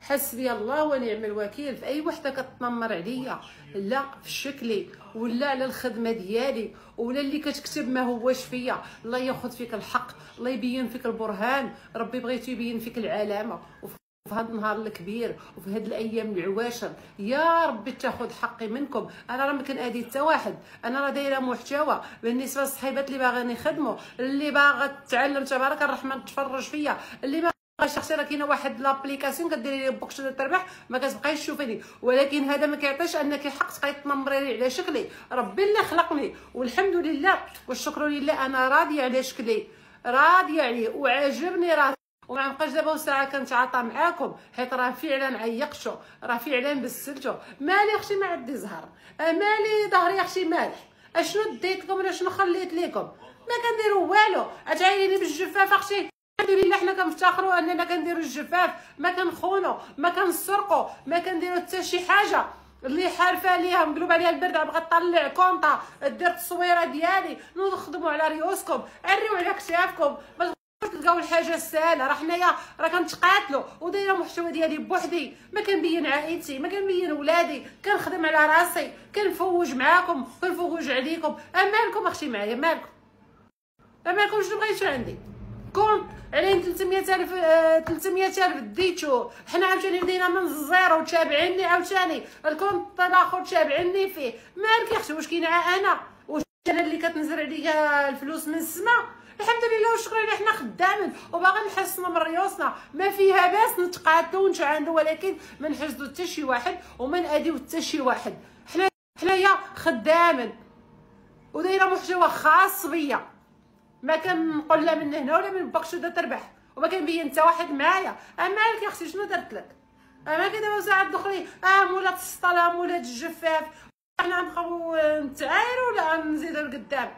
حسبي الله ونعم الوكيل في اي وحده كتنمر عليا، لا في شكلي ولا على الخدمه ديالي ولا اللي كتكتب ما هواش فيا. الله ياخذ فيك الحق، الله يبين فيك البرهان، ربي بغيتو يبين فيك العلامه. في هذا النهار الكبير وفي هذه الايام العواشر يا ربي تاخذ حقي منكم. انا راه ما كنادي حتى واحد، انا راه دايره محتوى بالنسبه للصحيبات اللي باغيين يخدموا، اللي باغا تتعلم تبارك الرحمن تفرج فيا، اللي ما شخصيا راه كاينه واحد لابليكاسيون كديري لي بوكس تربح ما كتبقايش تشوفيني، ولكن هذا ما كيعطيش انك حق تبقاي تنمري لي على شكلي. ربي اللي خلقني والحمد لله والشكر لله، انا راضيه على شكلي، راضيه عليه وعاجبني راسي، وما نبقاش دابا ساعه كنتعاطى معاكم حيت راه فعلا عيقتو، راه فعلا بسلتو. مالي اختي ما عندي زهر، مالي ظهري اختي مالح، اشنو ديت لكم ولا شنو خليت لكم؟ ما كنديروا والو. اتعايريني بالجفاف اختي، الحمد لله حنا كنفتخروا اننا كنديروا الجفاف، ما كنخونوا ما كنسرقوا ما كنديروا حتى شي حاجه. اللي حارفه ليها مقلوب عليها البرد بغات تطلع كونطا دير التصويره ديالي، نخدموا على ريوسكم، عريو على كتافكم، تلقاو الحاجه سهله. راه حنايا راه كنتقاتلوا ودايره محتوى ديالي بوحدي، ما كنبين عائلتي ما كنبين ولادي، كنخدم على راسي، كنفوج معاكم كنفوج عليكم. مالكم اختي معايا؟ مالكم شنو بغيتو عندي؟ كون عليه 300,000 ديتو، حنا عاوتاني بدينا من الزيرو وتابعيني عاوتاني الكونت الاخر تابعيني فيه. مالك يا اختي؟ واش كاينه انا؟ واش انا اللي كتنزل عليا الفلوس من السما؟ الحمد لله والشكر لله حنا خدامين وباغي نحسنوا من ريوسنا، ما فيها باس نتقاتلوا ونتعاندوا، ولكن ما نحسدوا حتى شي واحد وما ناديو حتى شي واحد. حنايا خدامين ودايره محتوى خاص بيا، ما كنقول لا من هنا ولا من باكش ودا تربح، وما كنبين حتى واحد معايا. مالك يا اختي شنو درت لك؟ ما كدابا ساعات دخلي مولات السطاله مولات الجفاف، حنا نبقاو نتعايروا ولا نزيدو لقدام؟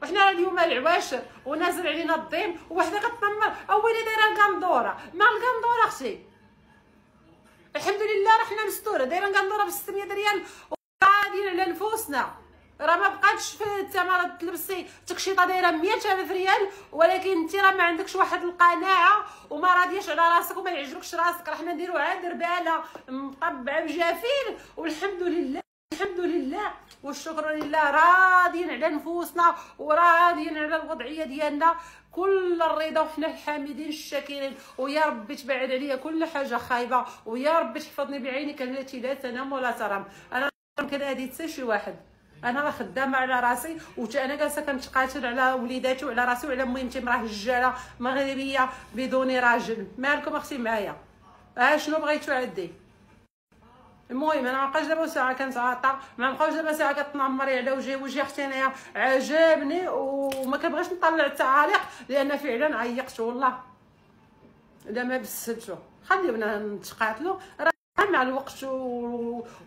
وحنا اليوم العواشر ونازل علينا الضيم وحده كتنمر اويلي دايره القندوره. ما القندوره اختي الحمد لله راه حنا مستوره، دايره القندوره ب 600 ريال وغاديين على نفوسنا. راه ما بقاتش في الثمره تلبسي تكشيطه دايره 100,000 ريال، ولكن انت راه ما عندكش واحد القناعه وما راضياش على راسك وما يعجبكش راسك. راه حنا نديرو عاد رباله مطبعه بجافيل والحمد لله الحمد لله والشكر لله، راضيين على نفوسنا وراضيين على الوضعيه ديالنا. كل الرضا وحنا الحامدين الشاكرين، ويا ربي تبعد عليا كل حاجه خايبه، ويا ربي تحفظني بعينك التي لا تنام ولا ترام. انا ما كنادي حتى شي واحد، انا راه خدامه على راسي وانا جالسه كنتقاتل على وليداتي وعلى راسي وعلى مهمتي، امراه هجاله مغربيه بدون راجل. مالكم اختي معايا؟ شنو بغيتو عندي؟ المهم انا مابقاش دابا ساعه كنتعاطى، ما بقاوش دابا ساعه كتنمري على وجهي اختي. انايا عجبني وما كنبغيش نطلع التعاليق لان فعلا عيقت والله، الا ما بسلتو خليونا نتقاتلوا. راه مع الوقت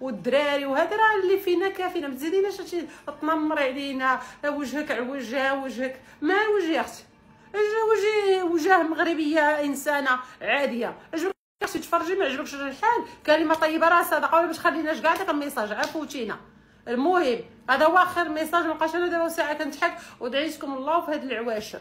والدراري وهذا راه اللي فينا كافينا، ما تزيديناش تنمري علينا وجهك وجهك ما وجهي اختي، وجه مغربيه انسانه عاديه. اختي تفرجي ما عجبكش الحال كلمه طيبه راه صدقه، ولا باش خليناش كاع داك الميساج عفوتينا. المهم هذا هو اخر ميساج، مابقاش انا دابا ساعه كنضحك ودعيتكم الله في هاد العواشر.